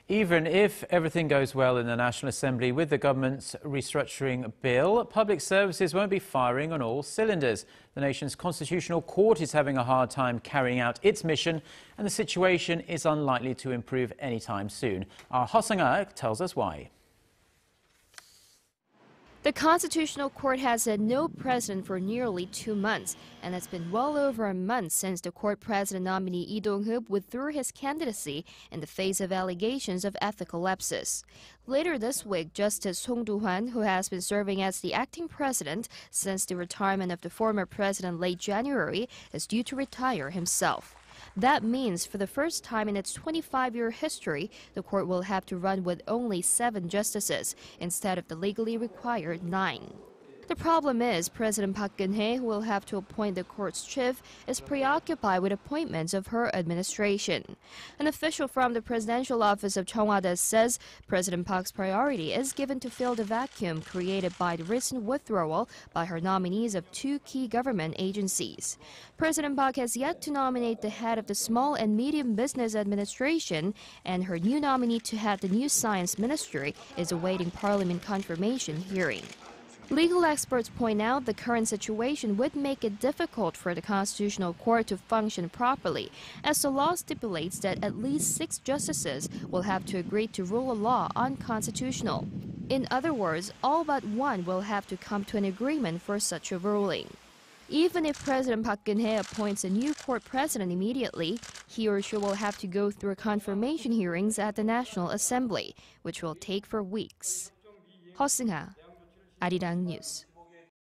Even if everything goes well in the National Assembly with the government's restructuring bill, public services won't be firing on all cylinders. The nation's constitutional court is having a hard time carrying out its mission, and the situation is unlikely to improve anytime soon. Our Heo Seung-ha tells us why. The Constitutional Court has had no president for nearly 2 months, and it's been well over a month since the court president nominee Dong-heug withdrew his candidacy in the face of allegations of ethical lapses. Later this week, Justice Song Doo-hwan, who has been serving as the acting president since the retirement of the former president late January, is due to retire himself. That means for the first time in its 25-year history, the court will have to run with only 7 justices instead of the legally required 9. The problem is President Park Geun-hye, who will have to appoint the court's chief, is preoccupied with appointments of her administration. An official from the presidential office of Cheongwada says President Park's priority is given to fill the vacuum created by the recent withdrawal by her nominees of 2 key government agencies. President Park has yet to nominate the head of the Small and Medium Business Administration, and her new nominee to head the New Science Ministry is awaiting Parliament confirmation hearing. Legal experts point out the current situation would make it difficult for the Constitutional Court to function properly, as the law stipulates that at least 6 justices will have to agree to rule a law unconstitutional. In other words, all but 1 will have to come to an agreement for such a ruling. Even if President Park Geun-hye appoints a new court president immediately, he or she will have to go through confirmation hearings at the National Assembly, which will take for weeks. Heo Seung-ha, Arirang News.